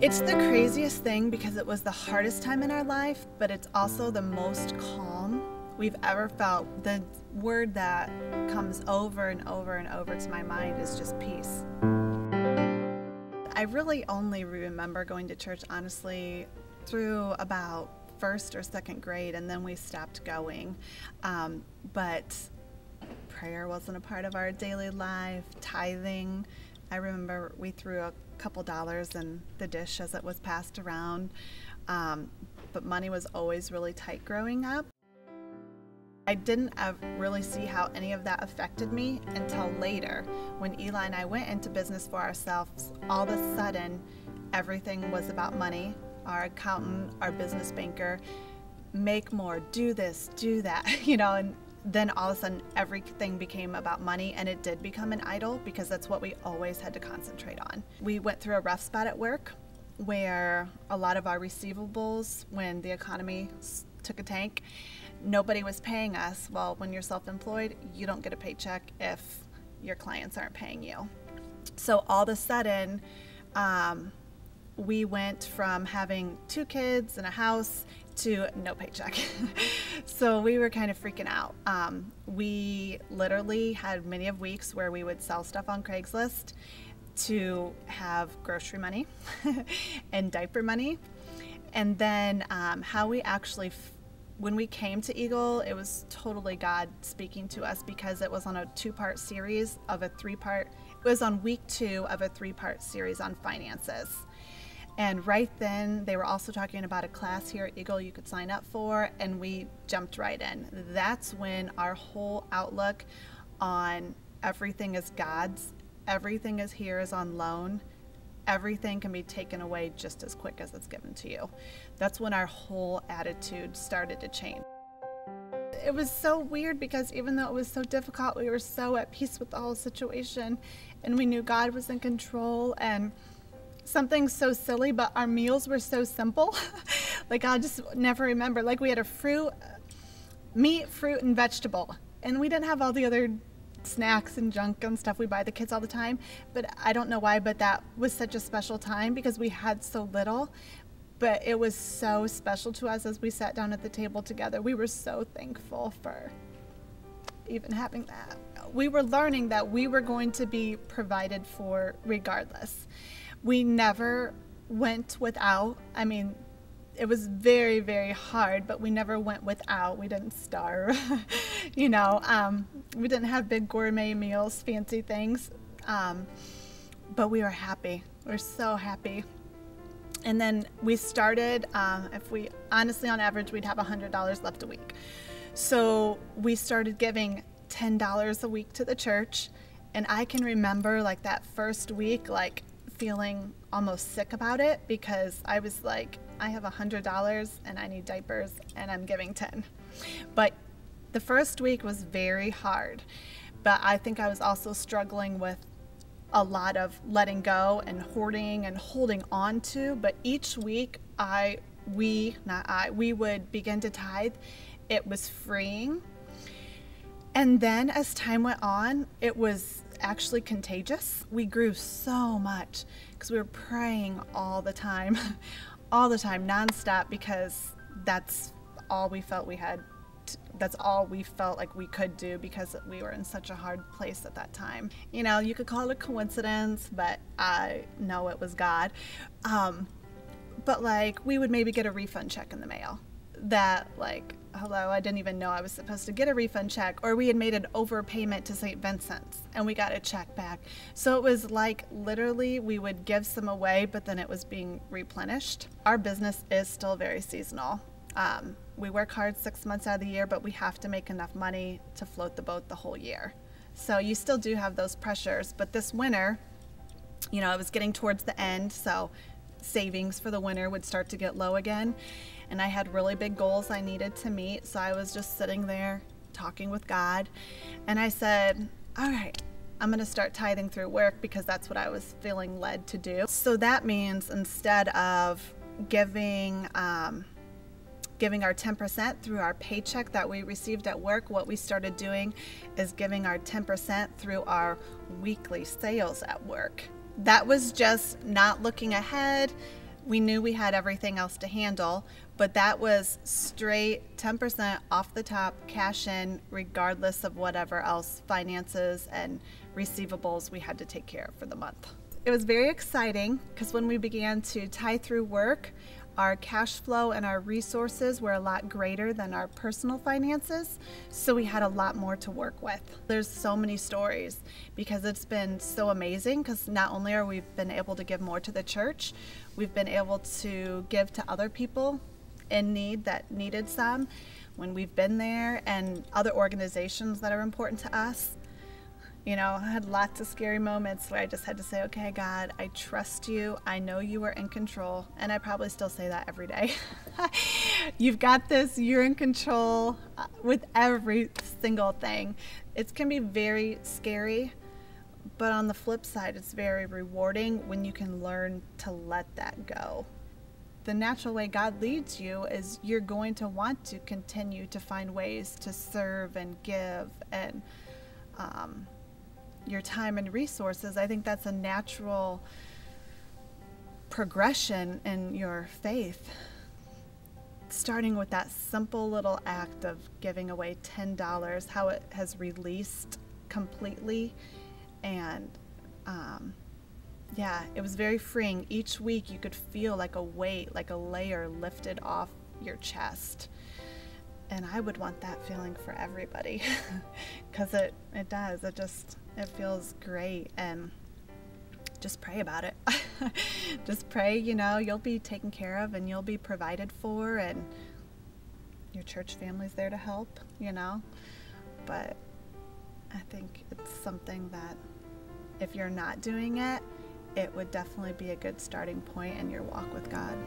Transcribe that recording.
It's the craziest thing because it was the hardest time in our life, but it's also the most calm we've ever felt. The word that comes over and over and over to my mind is just peace. I really only remember going to church, honestly, through about first or second grade, and then we stopped going. But prayer wasn't a part of our daily life. Tithing, I remember we threw a couple dollars in the dish as it was passed around, but money was always really tight growing up. I didn't really see how any of that affected me until later, when Eli and I went into business for ourselves. All of a sudden, everything was about money. Our accountant, our business banker, make more, do this, do that, and then all of a sudden everything became about money, and it did become an idol because that's what we always had to concentrate on. We went through a rough spot at work where a lot of our receivables, when the economy took a tank, nobody was paying us. Well, when you're self-employed, you don't get a paycheck if your clients aren't paying you. So all of a sudden, we went from having 2 kids and a house to no paycheck. So we were kind of freaking out. We literally had many of weeks where we would sell stuff on Craigslist to have grocery money and diaper money. And then how we actually, when we came to Eagle, it was totally God speaking to us because it was on a 2-part series of a 3-part, it was on week 2 of a 3-part series on finances. And right then, they were also talking about a class here at Eagle you could sign up for, and we jumped right in. That's when our whole outlook on everything is God's, everything is here is on loan, everything can be taken away just as quick as it's given to you. That's when our whole attitude started to change. It was so weird because even though it was so difficult, we were so at peace with the whole situation, and we knew God was in control. And something so silly, but our meals were so simple. Like, I just never remember. Like, we had a meat, fruit, and vegetable. And we didn't have all the other snacks and junk and stuff we buy the kids all the time. But I don't know why, but that was such a special time because we had so little. But it was so special to us as we sat down at the table together. We were so thankful for even having that. We were learning that we were going to be provided for regardless. We never went without. I mean, it was very, very hard, but we never went without. We didn't starve, we didn't have big gourmet meals, fancy things, but we were happy. We're so happy. And then we started, if we, honestly, on average, we'd have $100 left a week. So we started giving $10 a week to the church. And I can remember like that first week, like feeling almost sick about it because I was like, I have $100 and I need diapers and I'm giving 10. But the first week was very hard. But I think I was also struggling with a lot of letting go and hoarding and holding on to. But each week we would begin to tithe. It was freeing. And then as time went on, it was actually contagious. We grew so much because we were praying all the time, nonstop, because that's all we felt we had. That's all we felt like we could do because we were in such a hard place at that time. You could call it a coincidence, but I know it was God. But like, we would maybe get a refund check in the mail that like, hello, I didn't even know I was supposed to get a refund check, or we had made an overpayment to St. Vincent's and we got a check back. So it was like literally we would give some away, but then it was being replenished. Our business is still very seasonal. We work hard 6 months out of the year, but we have to make enough money to float the boat the whole year. So you still do have those pressures, but this winter, it was getting towards the end, so savings for the winter would start to get low again. And I had really big goals I needed to meet, so I was just sitting there talking with God, and I said, all right, I'm going to start tithing through work because that's what I was feeling led to do. So that means instead of giving our 10% through our paycheck that we received at work, what we started doing is giving our 10% through our weekly sales at work. That was just not looking ahead. We knew we had everything else to handle, but that was straight 10% off the top, cash in, regardless of whatever else finances and receivables we had to take care of for the month. It was very exciting because when we began to tie through work, our cash flow and our resources were a lot greater than our personal finances, so we had a lot more to work with. There's so many stories because it's been so amazing, because not only are we been able to give more to the church, we've been able to give to other people in need that needed some when we've been there, and other organizations that are important to us. You know, I had lots of scary moments where I just had to say, okay, God, I trust you. I know you are in control. And I probably still say that every day. You've got this. You're in control with every single thing. It can be very scary, but on the flip side, it's very rewarding when you can learn to let that go. The natural way God leads you is you're going to want to continue to find ways to serve and give and your time and resources. I think that's a natural progression in your faith. Starting with that simple little act of giving away $10, how it has released completely. And yeah, it was very freeing. Each week you could feel like a weight, like a layer lifted off your chest. And I would want that feeling for everybody because it does. It feels great. And just pray about it. Just pray, you know, you'll be taken care of and you'll be provided for, and your church family's there to help, you know. But I think it's something that if you're not doing it, it would definitely be a good starting point in your walk with God.